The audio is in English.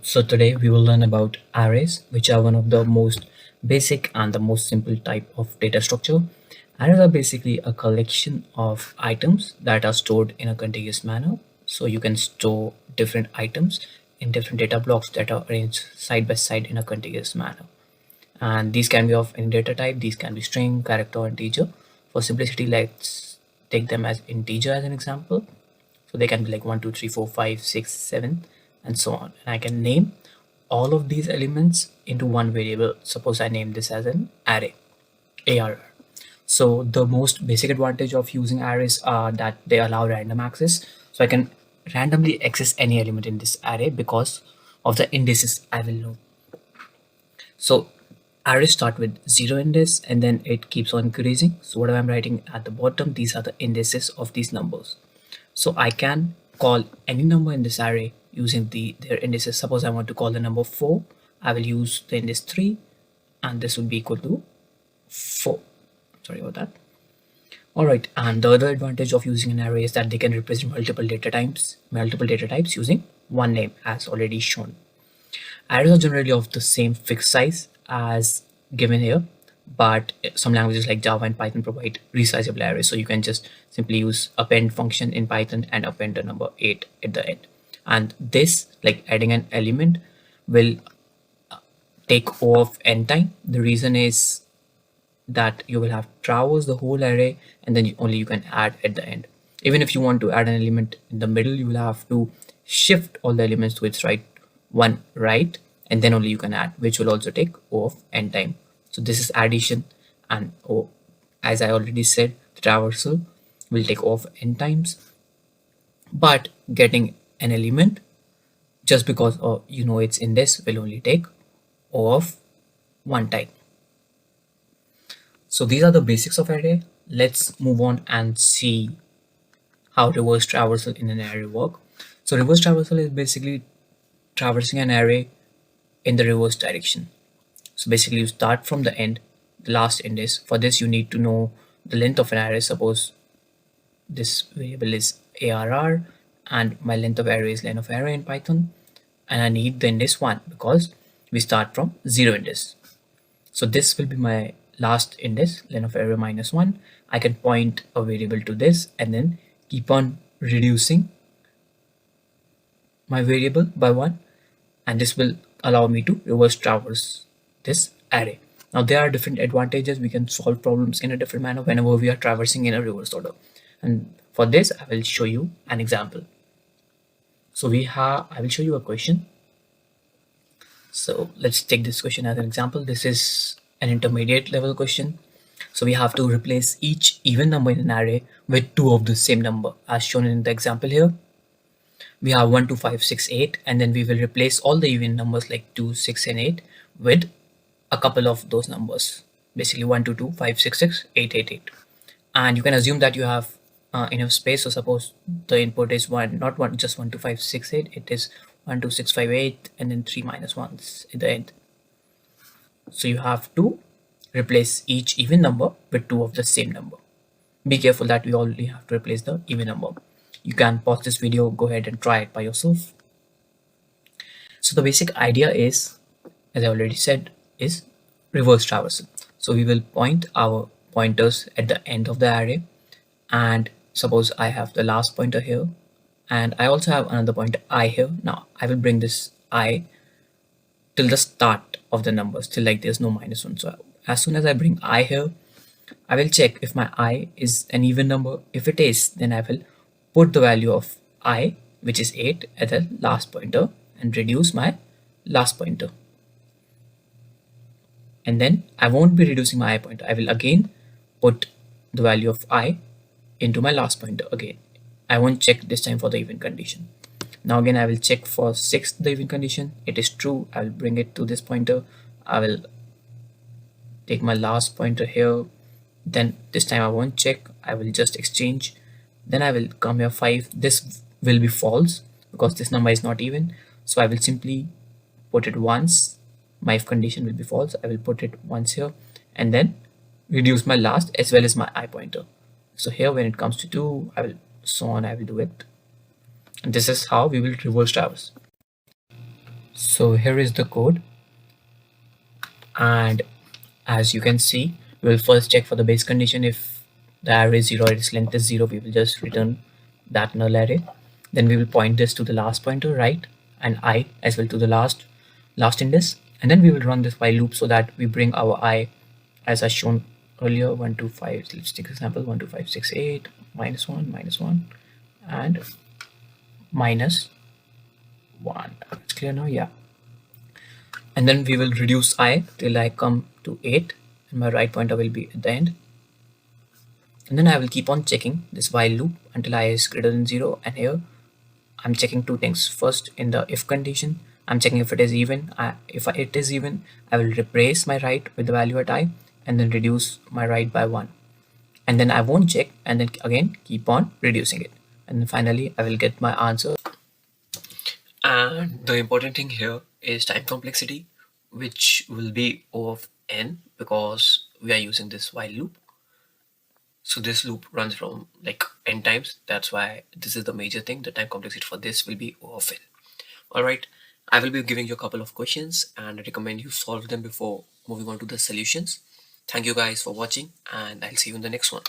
So today we will learn about arrays, which are one of the most basic and the most simple type of data structure. Arrays are basically a collection of items that are stored in a contiguous manner. So you can store different items in different data blocks that are arranged side by side in a contiguous manner. And these can be of any data type. These can be string, character, or integer. For simplicity, let's take them as integer as an example. So they can be like 1, 2, 3, 4, 5, 6, 7, and so on. And I can name all of these elements into one variable. Suppose I name this as an array, ARR. So the most basic advantage of using arrays are that they allow random access. So I can randomly access any element in this array because of the indices I will know. So arrays start with 0 index and then it keeps on increasing. So what I'm writing at the bottom, these are the indices of these numbers. So I can call any number in this array using their indices. Suppose I want to call the number 4, I will use the index 3 and this would be equal to 4. Sorry about that. Alright, and the other advantage of using an array is that they can represent multiple data types using one name as already shown. Arrays are generally of the same fixed size as given here, but some languages like Java and Python provide resizable arrays. So you can just simply use append function in Python and append the number 8 at the end. And this, like adding an element, will take O of n time. The reason is that you will have traversed the whole array and then only you can add at the end. Even if you want to add an element in the middle, you will have to shift all the elements to its right, and then only you can add, which will also take O of n time. So this is addition, and O, as I already said, the traversal will take O of n times, but getting an element just because it's in this will only take O of 1 time. So these are the basics of array. Let's move on and see how reverse traversal in an array work. So reverse traversal is basically traversing an array in the reverse direction. So basically you start from the end, the last index. For this you need to know the length of an array. Suppose this variable is ARR and my length of array is len of array in Python, and I need the index 1 because we start from 0 index. So this will be my last index, len of array minus 1. I can point a variable to this and then keep on reducing my variable by 1, and this will allow me to reverse traverse this array. Now there are different advantages. We can solve problems in a different manner whenever we are traversing in a reverse order, and for this I will show you an example. So I will show you a question. So let's take this question as an example. This is an intermediate level question. So we have to replace each even number in an array with two of the same number as shown in the example here. We have 1, 2, 5, 6, 8, and then we will replace all the even numbers like 2, 6, and 8 with a couple of those numbers. Basically 1, 2, 2, 5, 6, 6, 8, 8, 8. And you can assume that you have enough space. So suppose the input is not just 1, 2, 5, 6, 8. It is 1, 2, 6, 5, 8, and then 3 minus 1s at the end. So you have to replace each even number with two of the same number. Be careful that we only have to replace the even number. You can pause this video, go ahead and try it by yourself. So the basic idea is, as I already said, is reverse traversal. So we will point our pointers at the end of the array, and suppose I have the last pointer here and I also have another pointer I here. Now I will bring this I till the start of the numbers, till like there's no minus 1. So as soon as I bring I here, I will check if my I is an even number. If it is, then I will put the value of I, which is 8, at the last pointer and reduce my last pointer. And then I won't be reducing my I pointer. I will again put the value of I into my last pointer again. I won't check this time for the even condition. Now again I will check for 6 the even condition. It is true. I will bring it to this pointer. I will take my last pointer here. Then this time I won't check. I will just exchange. Then I will come here 5. This will be false because this number is not even. So I will simply put it once. My if condition will be false. I will put it once here and then reduce my last as well as my I pointer. So here when it comes to 2, I will do it. And this is how we will reverse traverse. So here is the code, and as you can see, we will first check for the base condition. If the array is 0 or its length is 0, we will just return that null array. Then we will point this to the last pointer, right, and I as well to the last index, and then we will run this while loop so that we bring our I as I shown earlier, 1 2 5. Let's take example 1 2 5 6 8 -1 and -1. It's clear now, yeah. And then we will reduce I till I come to 8, and my right pointer will be at the end. And then I will keep on checking this while loop until I is greater than 0. And here I'm checking two things. First, in the if condition, I'm checking if it is even. If it is even, I will replace my right with the value at I and then reduce my right by 1. And then I won't check, and then again keep on reducing it. And then finally I will get my answer. And the important thing here is time complexity, which will be O of n because we are using this while loop. So this loop runs from like n times. That's why this is the major thing. The time complexity for this will be O of n. All right. I will be giving you a couple of questions and I recommend you solve them before moving on to the solutions. Thank you guys for watching, and I'll see you in the next one.